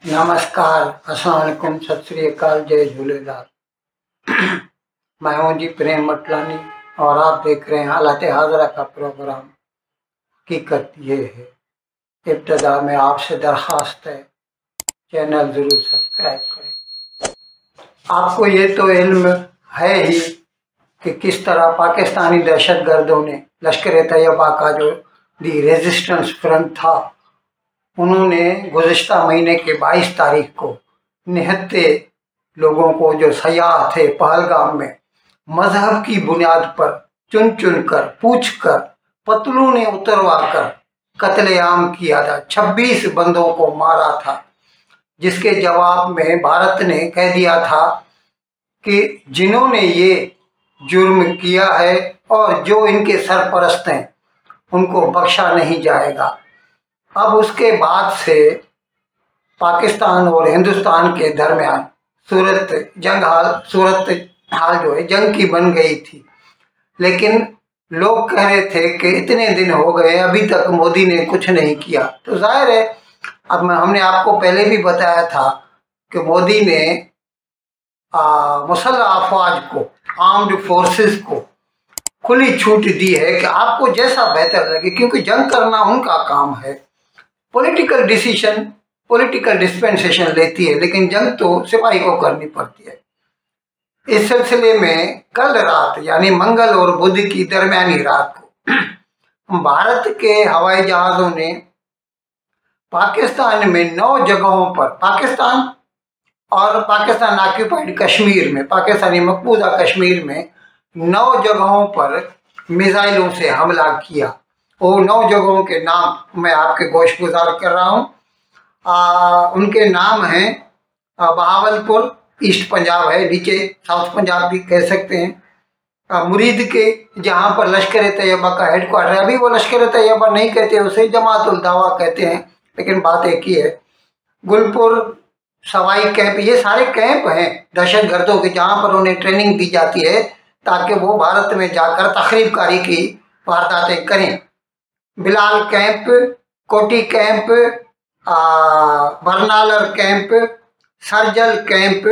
नमस्कार, अस्सलाम वालेकुम, सत श्री अकाल, जय झूलेलाल। मैं हूं जी प्रेम मटलानी और आप देख रहे हैं हालात हाजरा का प्रोग्राम। हकीकत ये है, इब्तदा में आपसे दरख्वास्त है चैनल जरूर सब्सक्राइब करें। आपको ये तो इल्म है ही कि किस तरह पाकिस्तानी दहशतगर्दों ने लश्कर-ए-तैयबा का जो दी रेजिस्टेंस फ्रंट था, उन्होंने गुज़िश्ता महीने के 22 तारीख को निहत्ते लोगों को जो सयाह थे पहलगाम में मजहब की बुनियाद पर चुन चुन कर पूछ कर पतलूने उतरवा कर कत्लेआम किया था। 26 बंदों को मारा था, जिसके जवाब में भारत ने कह दिया था कि जिन्होंने ये जुर्म किया है और जो इनके सरपरस्त हैं उनको बख्शा नहीं जाएगा। अब उसके बाद से पाकिस्तान और हिंदुस्तान के दरमियान सूरत हाल जो है जंग की बन गई थी। लेकिन लोग कह रहे थे कि इतने दिन हो गए अभी तक मोदी ने कुछ नहीं किया, तो जाहिर है अब हमने आपको पहले भी बताया था कि मोदी ने मुसल्लह अफवाज को, आर्म्ड फोर्सेस को खुली छूट दी है कि आपको जैसा बेहतर लगे, क्योंकि जंग करना उनका काम है। पॉलिटिकल डिसीजन पॉलिटिकल डिस्पेंसेशन लेती है, लेकिन जंग तो सिपाही को करनी पड़ती है। इस सिलसिले में कल रात यानी मंगल और बुध की दरमियानी रात को भारत के हवाई जहाज़ों ने पाकिस्तान में 9 जगहों पर, पाकिस्तान ऑक्यूपाइड कश्मीर में, पाकिस्तानी मकबूजा कश्मीर में 9 जगहों पर मिसाइलों से हमला किया। वो 9 जगहों के नाम मैं आपके गोशगुजार कर रहा हूँ। उनके नाम हैं बहावलपुर, ईस्ट पंजाब है, नीचे साउथ पंजाब भी कह सकते हैं। मुरीद के, जहाँ पर लश्कर-ए-तैयबा का हेडक्वार्टर है, अभी वो लश्कर-ए-तैयबा नहीं कहते, उसे जमात उल दावा कहते हैं, लेकिन बात एक ही है। गुलपुर, सवाई कैंप, ये सारे कैंप हैं दहशतगर्दों के, जहाँ पर उन्हें ट्रेनिंग दी जाती है ताकि वो भारत में जाकर तखरीबकारी की वारदातें करें। बिलाल कैंप, कोटी कैंप, बरनालर camp, Sarjal camp,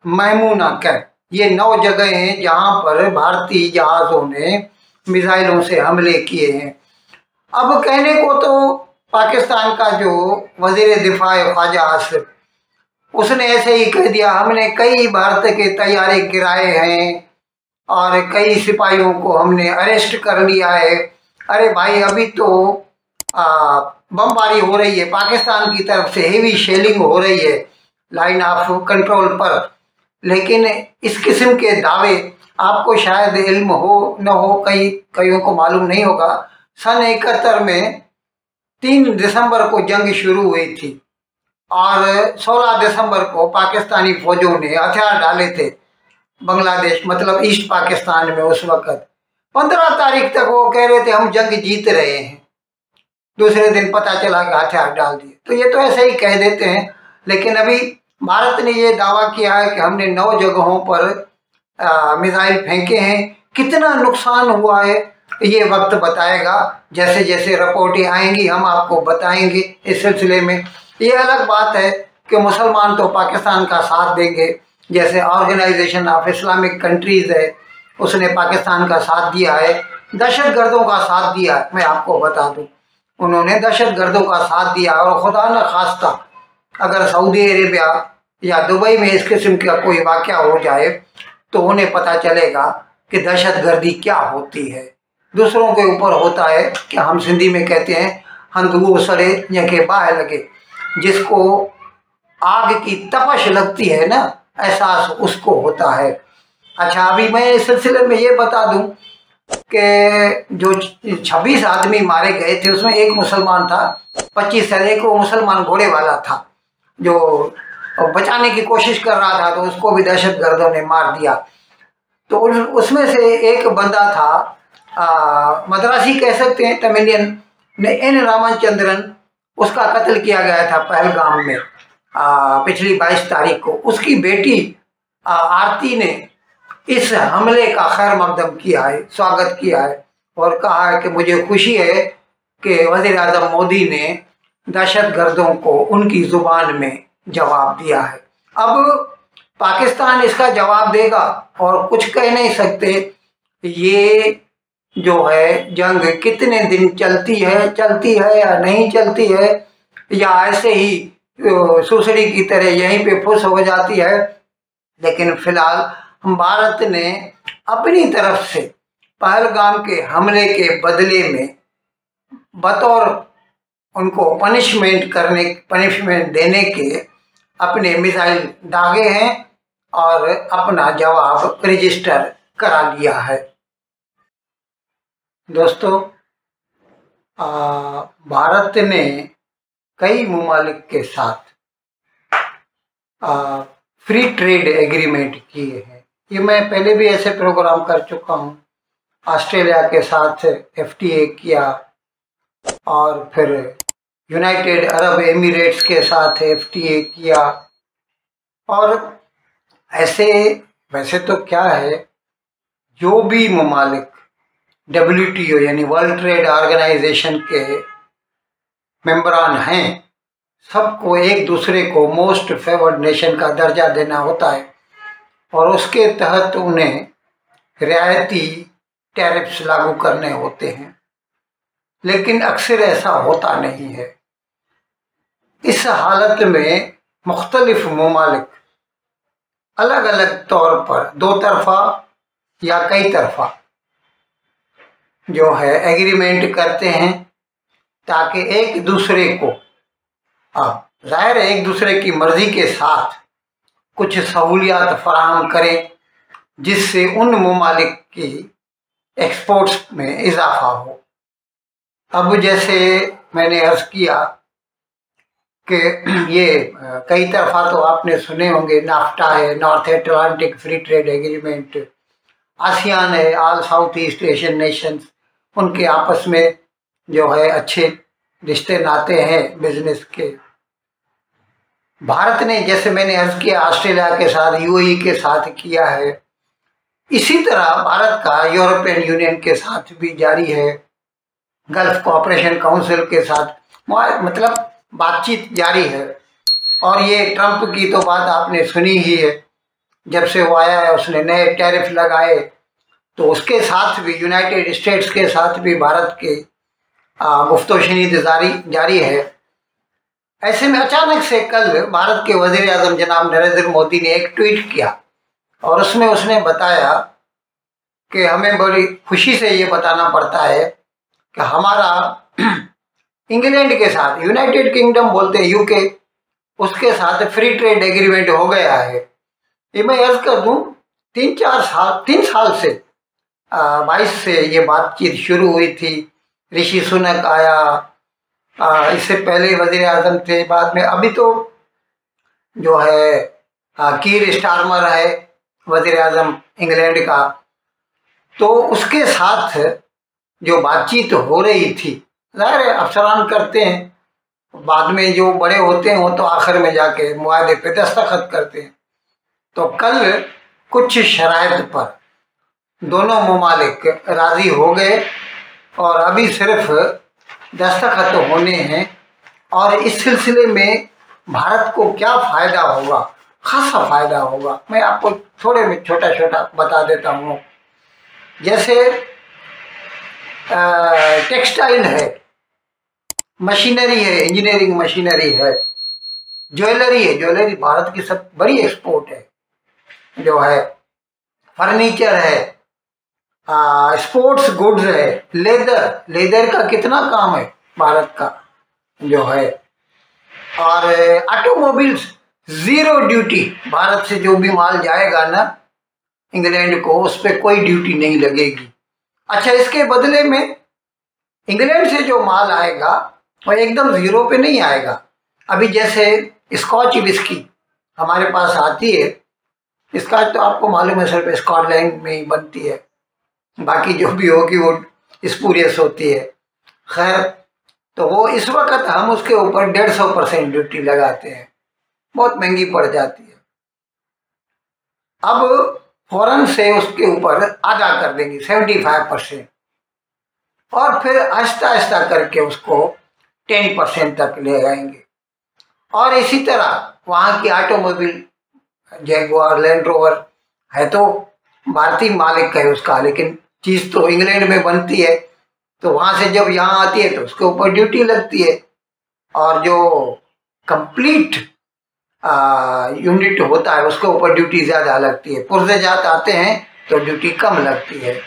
Mahmoona camp, ये 9 जगह हैं जहां पर भारतीय जहाज़ों ने मिसाइलों से हमले किए हैं। अब कहने को तो पाकिस्तान का जो वजीर दिफा ख्वाजा आसिफ, उसने ऐसे ही कह दिया, हमने कई भारत के तैयारे गिराए हैं और कई सिपाहियों को हमने अरेस्ट कर लिया है। अरे भाई, अभी तो बमबारी हो रही है, पाकिस्तान की तरफ से हेवी शेलिंग हो रही है लाइन ऑफ कंट्रोल पर, लेकिन इस किस्म के दावे आपको शायद इल्म हो न हो, कईयों को मालूम नहीं होगा। सन 71 में 3 दिसंबर को जंग शुरू हुई थी और 16 दिसंबर को पाकिस्तानी फौजों ने हथियार डाले थे बांग्लादेश, मतलब ईस्ट पाकिस्तान में। उस वक्त 15 तारीख तक वो कह रहे थे हम जंग जीत रहे हैं, दूसरे दिन पता चला कि हथियार डाल दिए। तो ये तो ऐसे ही कह देते हैं, लेकिन अभी भारत ने ये दावा किया है कि हमने 9 जगहों पर मिसाइल फेंके हैं। कितना नुकसान हुआ है ये वक्त बताएगा, जैसे जैसे रिपोर्टें आएंगी हम आपको बताएंगे इस सिलसिले में। ये अलग बात है कि मुसलमान तो पाकिस्तान का साथ देंगे, जैसे ऑर्गेनाइजेशन ऑफ इस्लामिक कंट्रीज़ है, उसने पाकिस्तान का साथ दिया है। दहशतगर्दों का साथ दिया है, मैं आपको बता दूं, उन्होंने दहशतगर्दों का साथ दिया। और खुदा न खास्ता अगर सऊदी अरेबिया या दुबई में इस किस्म का कोई वाक़या हो जाए तो उन्हें पता चलेगा कि दहशतगर्दी क्या होती है। दूसरों के ऊपर होता है कि हम सिंधी में कहते हैं हंधू सड़े या के बाह लगे, जिसको आग की तपश लगती है ना, एहसास उसको होता है। अच्छा, अभी मैं इस सिलसिले में ये बता दूं कि जो 26 आदमी मारे गए थे उसमें एक मुसलमान था, 25 को वो मुसलमान घोड़े वाला था जो बचाने की कोशिश कर रहा था, तो उसको भी दहशतगर्दों ने मार दिया। तो उसमें से एक बंदा था, मद्रासी कह सकते हैं, तमिलियन ने, एन रामचंद्रन, उसका कत्ल किया गया था पहलगाम में पिछली 22 तारीख को। उसकी बेटी आरती ने इस हमले का खैर मकदम किया है, स्वागत किया है और कहा है कि मुझे खुशी है कि वज़ीर आज़म मोदी ने दहशतगर्दों को उनकी ज़ुबान में जवाब दिया है। अब पाकिस्तान इसका जवाब देगा और कुछ कह नहीं सकते। ये जो है जंग कितने दिन चलती है या नहीं चलती है, या ऐसे ही सुसड़ी की तरह यहीं पे फुस हो जाती है। लेकिन फिलहाल भारत ने अपनी तरफ से पहलगाम के हमले के बदले में बतौर उनको पनिशमेंट देने के अपने मिसाइल दागे हैं और अपना जवाब रजिस्टर करा लिया है। दोस्तों, भारत ने कई ममालिक के साथ फ्री ट्रेड एग्रीमेंट किए हैं। ये मैं पहले भी ऐसे प्रोग्राम कर चुका हूँ। ऑस्ट्रेलिया के साथ FTA किया और फिर यूनाइटेड अरब एमिरेट्स के साथ FTA किया। और ऐसे वैसे तो क्या है, जो भी ममालिक WTO यानी वर्ल्ड ट्रेड ऑर्गेनाइजेशन के मेंबरान हैं, सबको एक दूसरे को मोस्ट फेवर्ड नेशन का दर्जा देना होता है और उसके तहत उन्हें रियायती टैरिफ्स लागू करने होते हैं। लेकिन अक्सर ऐसा होता नहीं है। इस हालत में मुख्तलिफ ममालिक अलग अलग तौर पर दो तरफा या कई तरफा जो है एग्रीमेंट करते हैं ताकि एक दूसरे को जाहिर है एक दूसरे की मर्जी के साथ कुछ सहूलियात फराहम करें जिससे उन ममालिक की एक्सपोर्ट्स में इजाफा हो। अब जैसे मैंने अर्ज किया कि ये कई तरफा तो आपने सुने होंगे, नाफ्टा है, North Atlantic free trade agreement, ASEAN है, all South East Asian nations, उनके आपस में जो है अच्छे रिश्ते नाते हैं बिजनेस के। भारत ने जैसे मैंने अर्ज किया ऑस्ट्रेलिया के साथ, UAE के साथ किया है। इसी तरह भारत का यूरोपियन यूनियन के साथ भी जारी है, गल्फ कोऑपरेशन काउंसिल के साथ मतलब बातचीत जारी है। और ये ट्रंप की तो बात आपने सुनी ही है, जब से वो आया है उसने नए टैरिफ लगाए, तो उसके साथ भी यूनाइटेड स्टेट्स के साथ भी भारत के गुफ्तगू जारी है। ऐसे में अचानक से कल भारत के वजीर आजम जनाब नरेंद्र मोदी ने एक ट्वीट किया और उसमें उसने बताया कि हमें बड़ी खुशी से ये बताना पड़ता है कि हमारा इंग्लैंड के साथ, यूनाइटेड किंगडम बोलते हैं UK, उसके साथ फ्री ट्रेड एग्रीमेंट हो गया है। ये मैं अर्ज कर दूं, 3 साल से 22 से ये बातचीत शुरू हुई थी। ऋषि सुनक आया, इससे पहले वजीर आजम थे, बाद में अभी तो जो है कीर स्टारमर है वजीर आजम इंग्लैंड का। तो उसके साथ जो बातचीत हो रही थी, जाहिर है अफसरान करते हैं, बाद में जो बड़े होते हैं वो तो आखिर में जाके मुआहदे पे दस्तखत करते हैं। तो कल कुछ शराइत पर दोनों ममालिक राजी हो गए और अभी सिर्फ दस्तखत होने हैं। और इस सिलसिले में भारत को क्या फ़ायदा होगा, खासा फ़ायदा होगा। मैं आपको थोड़े में छोटा छोटा बता देता हूँ। जैसे टेक्सटाइल है, मशीनरी है, इंजीनियरिंग मशीनरी है, ज्वेलरी है, ज्वेलरी भारत की सब बड़ी एक्सपोर्ट है जो है, फर्नीचर है, स्पोर्ट्स गुड्स है, लेदर का कितना काम है भारत का जो है, और ऑटोमोबाइल्स ज़ीरो ड्यूटी। भारत से जो भी माल जाएगा ना इंग्लैंड को, उस पर कोई ड्यूटी नहीं लगेगी। अच्छा, इसके बदले में इंग्लैंड से जो माल आएगा वो एकदम ज़ीरो पे नहीं आएगा। अभी जैसे स्कॉच विस्की हमारे पास आती है, स्कॉच तो आपको मालूम है सिर्फ स्कॉटलैंड में ही बनती है, बाकी जो भी होगी वो स्पूरियस होती है। खैर, तो वो इस वक्त हम उसके ऊपर 150% ड्यूटी लगाते हैं, बहुत महंगी पड़ जाती है। अब फौरन से उसके ऊपर आधा कर देंगे 75%, और फिर आहिस्ता आहिस्ता करके उसको 10% तक ले आएंगे। और इसी तरह वहाँ की ऑटोमोबाइल जैगुआर लैंड रोवर है तो भारतीय मालिक का है उसका, लेकिन चीज़ तो इंग्लैंड में बनती है, तो वहाँ से जब यहाँ आती है तो उसके ऊपर ड्यूटी लगती है। और जो कंप्लीट यूनिट होता है उसके ऊपर ड्यूटी ज़्यादा लगती है, पुर्जेजात आते हैं तो ड्यूटी कम लगती है।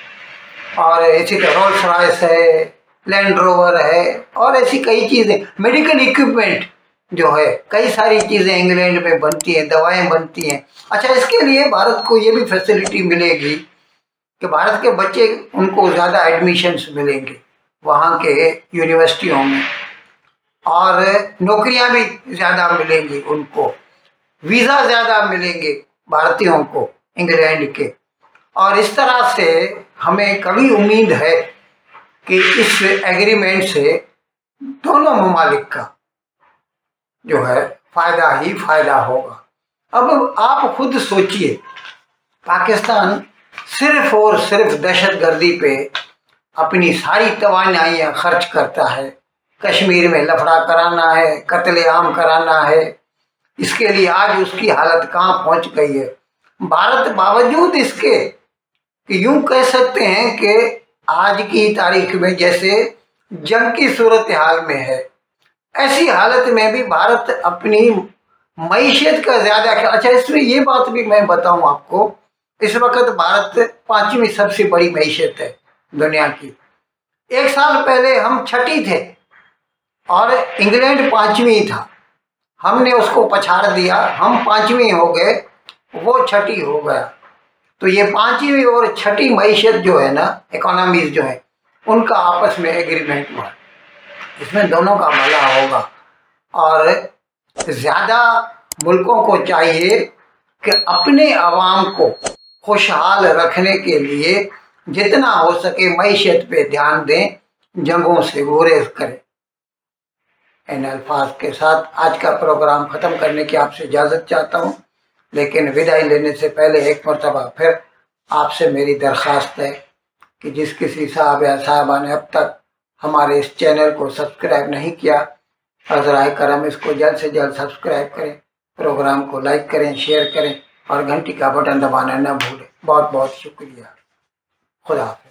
और इसी तरह रोल्स रॉयस है, लैंड रोवर है, और ऐसी कई चीज़ें, मेडिकल इक्विपमेंट जो है, कई सारी चीज़ें इंग्लैंड में बनती हैं, दवाएं बनती हैं। अच्छा, इसके लिए भारत को ये भी फैसिलिटी मिलेगी कि भारत के बच्चे, उनको ज़्यादा एडमिशन्स मिलेंगे वहाँ के यूनिवर्सिटियों में, और नौकरियां भी ज़्यादा मिलेंगी उनको, वीज़ा ज़्यादा मिलेंगे भारतीयों को इंग्लैंड के। और इस तरह से हमें कभी उम्मीद है कि इस एग्रीमेंट से दोनों ममालिक का जो है फ़ायदा ही फ़ायदा होगा। अब आप खुद सोचिए, पाकिस्तान सिर्फ और सिर्फ दहशतगर्दी पे अपनी सारी तवानाइयाँ खर्च करता है। कश्मीर में लफड़ा कराना है, कत्लेआम कराना है, इसके लिए आज उसकी हालत कहाँ पहुँच गई है। भारत बावजूद इसके कि यूँ कह सकते हैं कि आज की तारीख में जैसे जंग की सूरत हाल में है, ऐसी हालत में भी भारत अपनी मईशत का ज़्यादा। अच्छा, इसमें ये बात भी मैं बताऊं आपको, इस वक्त भारत 5वीं सबसे बड़ी मईशत है दुनिया की। 1 साल पहले हम 6ठी थे और इंग्लैंड 5वीं था, हमने उसको पछाड़ दिया, हम 5वीं हो गए, वो 6ठी हो गया। तो ये 5वीं और 6ठी मईशत जो है ना, इकोनॉमीज जो है, उनका आपस में एग्रीमेंट हुआ, इसमें दोनों का भला होगा। और ज़्यादा मुल्कों को चाहिए कि अपने अवाम को खुशहाल रखने के लिए जितना हो सके मईशत पे ध्यान दें, जंगों से गुरेज करें। इन अल्फाज के साथ आज का प्रोग्राम ख़त्म करने की आपसे इजाज़त चाहता हूँ, लेकिन विदाई लेने से पहले एक मरतबा फिर आपसे मेरी दरख्वास्त है कि जिस किसी साहब या साहबा ने अब तक हमारे इस चैनल को सब्सक्राइब नहीं किया, हज़राए करम इसको जल्द से जल्द सब्सक्राइब करें, प्रोग्राम को लाइक करें, शेयर करें और घंटी का बटन दबाना न भूलें। बहुत बहुत शुक्रिया। खुदा हाफ़िज़।